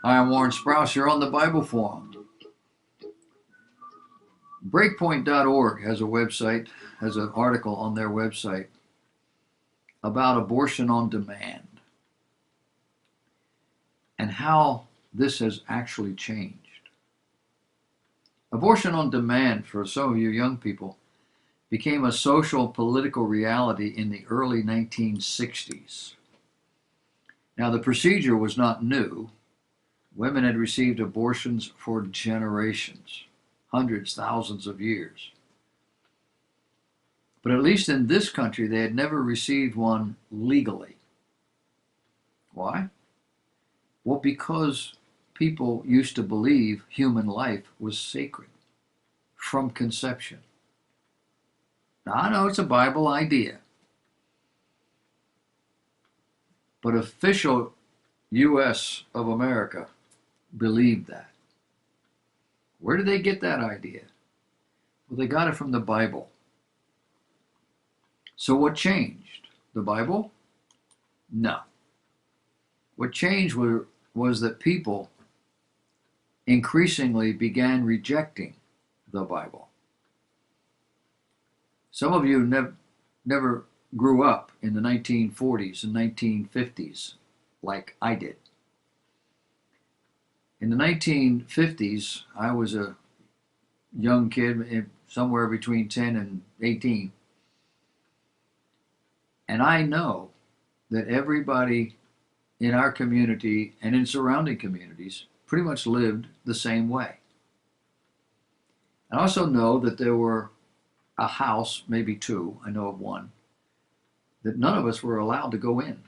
Hi, I'm Warren Sprouse. You're on the Bible Forum. Breakpoint.org has a website, has an article on their website about abortion on demand and how this has actually changed. Abortion on demand, for some of you young people, became a social political reality in the early 1960s. Now, the procedure was not new. Women had received abortions for generations, hundreds, thousands of years. But at least in this country, they had never received one legally. Why? Well, because people used to believe human life was sacred from conception. Now, I know it's a Bible idea, but official U.S. of America believed that. Where did they get that idea? Well, they got it from the Bible. So what changed? The Bible? No. What changed was that people increasingly began rejecting the Bible. Some of you never grew up in the 1940s and 1950s like I did. In the 1950s, I was a young kid, somewhere between 10 and 18, and I know that everybody in our community and in surrounding communities pretty much lived the same way. I also know that there were a house, maybe two, I know of one, that none of us were allowed to go in.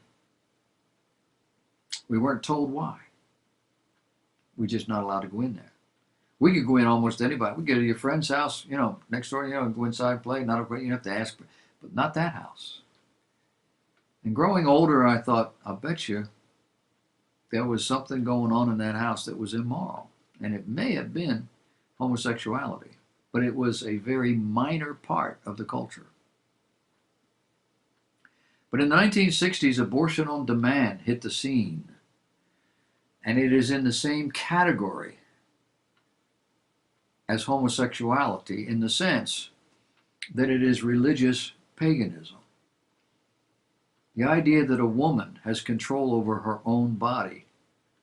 We weren't told why. We're just not allowed to go in there. We could go in almost anybody. We could go to your friend's house, next door, and go inside and play. Not a, you have to ask, but not that house. And growing older, I thought, I'll bet you there was something going on in that house that was immoral. And it may have been homosexuality, but it was a very minor part of the culture. But in the 1960s, abortion on demand hit the scene. And it is in the same category as homosexuality in the sense that it is religious paganism. The idea that a woman has control over her own body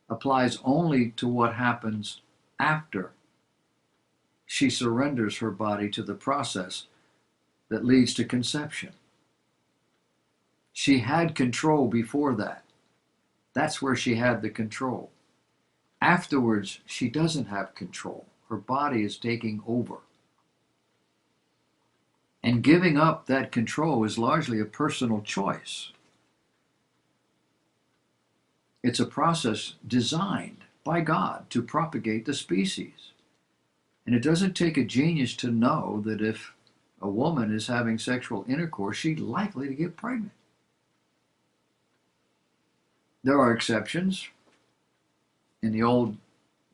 applies only to what happens after she surrenders her body to the process that leads to conception. She had control before that. That's where she had the control. Afterwards, she doesn't have control. Her body is taking over. And giving up that control is largely a personal choice. It's a process designed by God to propagate the species. And it doesn't take a genius to know that if a woman is having sexual intercourse, she's likely to get pregnant. There are exceptions. In the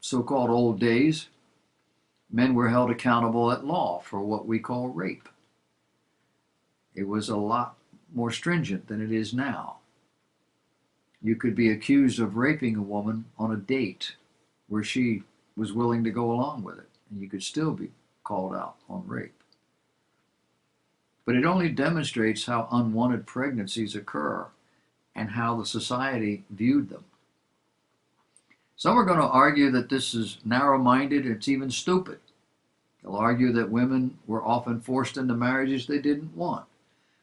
so-called old days, men were held accountable at law for what we call rape. It was a lot more stringent than it is now. You could be accused of raping a woman on a date where she was willing to go along with it, and you could still be called out on rape. But it only demonstrates how unwanted pregnancies occur and how the society viewed them. Some are going to argue that this is narrow-minded, it's even stupid. They'll argue that women were often forced into marriages they didn't want,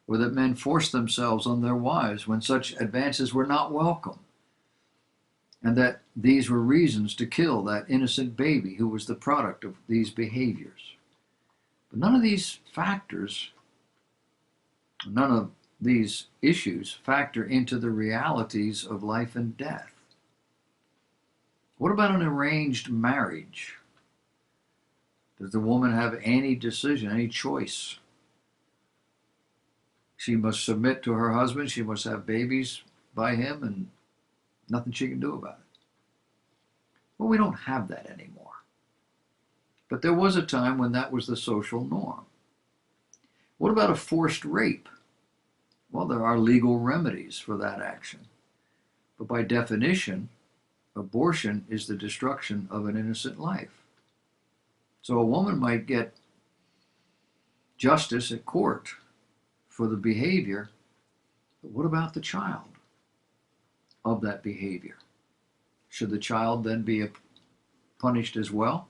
or that men forced themselves on their wives when such advances were not welcome, and that these were reasons to kill that innocent baby who was the product of these behaviors. But none of these issues factor into the realities of life and death. What about an arranged marriage? Does the woman have any decision, any choice? She must submit to her husband, she must have babies by him, and nothing she can do about it. Well, we don't have that anymore. But there was a time when that was the social norm. What about a forced rape? Well, there are legal remedies for that action. But by definition, abortion is the destruction of an innocent life. So a woman might get justice at court for the behavior, but what about the child of that behavior? Should the child then be punished as well?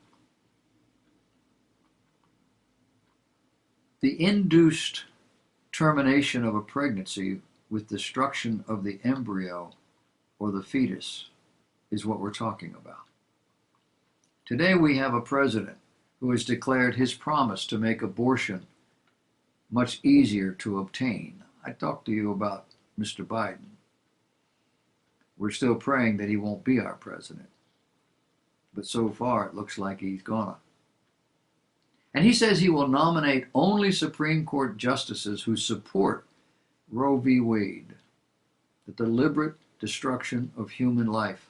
The induced termination of a pregnancy with destruction of the embryo or the fetus is what we're talking about. Today we have a president who has declared his promise to make abortion much easier to obtain. I talked to you about Mr. Biden. We're still praying that he won't be our president. But so far it looks like he's gonna. And he says he will nominate only Supreme Court justices who support Roe v. Wade, the deliberate destruction of human life,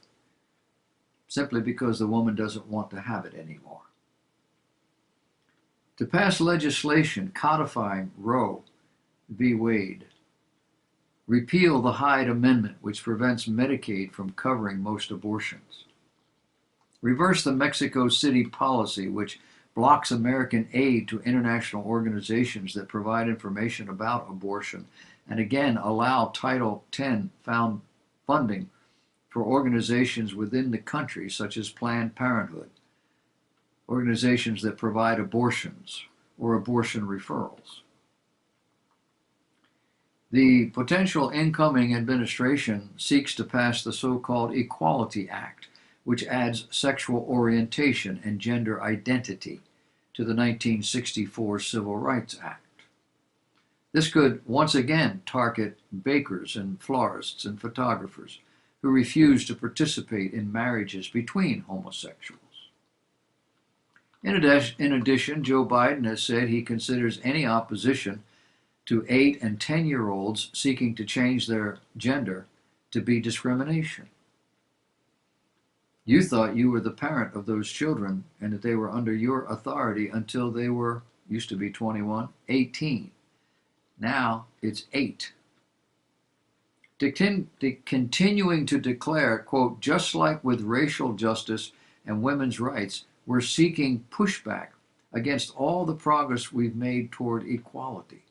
simply because the woman doesn't want to have it anymore. To pass legislation codifying Roe v. Wade, repeal the Hyde Amendment, which prevents Medicaid from covering most abortions, reverse the Mexico City policy, which blocks American aid to international organizations that provide information about abortion, and again allow Title X funding for organizations within the country, such as Planned Parenthood, organizations that provide abortions or abortion referrals. The potential incoming administration seeks to pass the so-called Equality Act, which adds sexual orientation and gender identity to the 1964 Civil Rights Act. This could once again target bakers and florists and photographers who refuse to participate in marriages between homosexuals. In addition, Joe Biden has said he considers any opposition to 8 and 10-year-olds seeking to change their gender to be discrimination. You thought you were the parent of those children and that they were under your authority until they were, used to be 21, 18. Now it's 8. Continuing to declare, quote, just like with racial justice and women's rights, we're seeking pushback against all the progress we've made toward equality.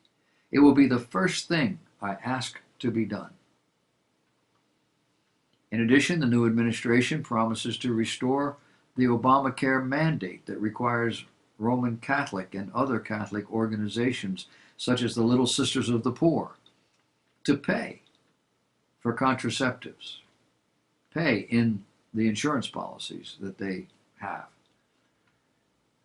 It will be the first thing I ask to be done. In addition, the new administration promises to restore the Obamacare mandate that requires Roman Catholic and other Catholic organizations, such as the Little Sisters of the Poor, to pay for contraceptives, pay in the insurance policies that they have.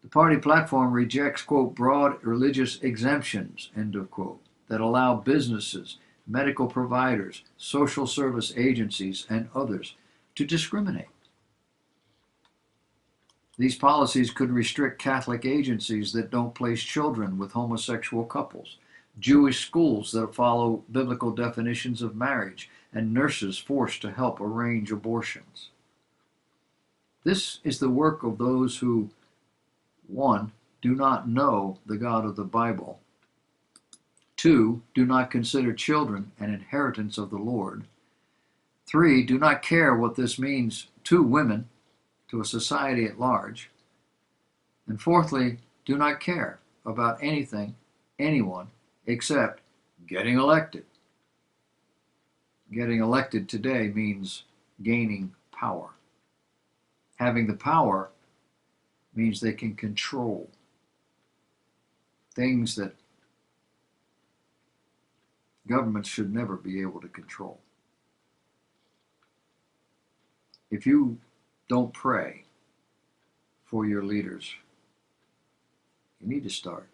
The party platform rejects, quote, broad religious exemptions, end of quote, that allow businesses, medical providers, social service agencies, and others to discriminate. These policies could restrict Catholic agencies that don't place children with homosexual couples, Jewish schools that follow biblical definitions of marriage, and nurses forced to help arrange abortions. This is the work of those who, 1, do not know the God of the Bible, 2, do not consider children an inheritance of the Lord, 3, do not care what this means to women, to a society at large, and fourthly, do not care about anything, anyone, except getting elected. Getting elected today means gaining power. Having the power means they can control things that governments should never be able to control. If you don't pray for your leaders, you need to start.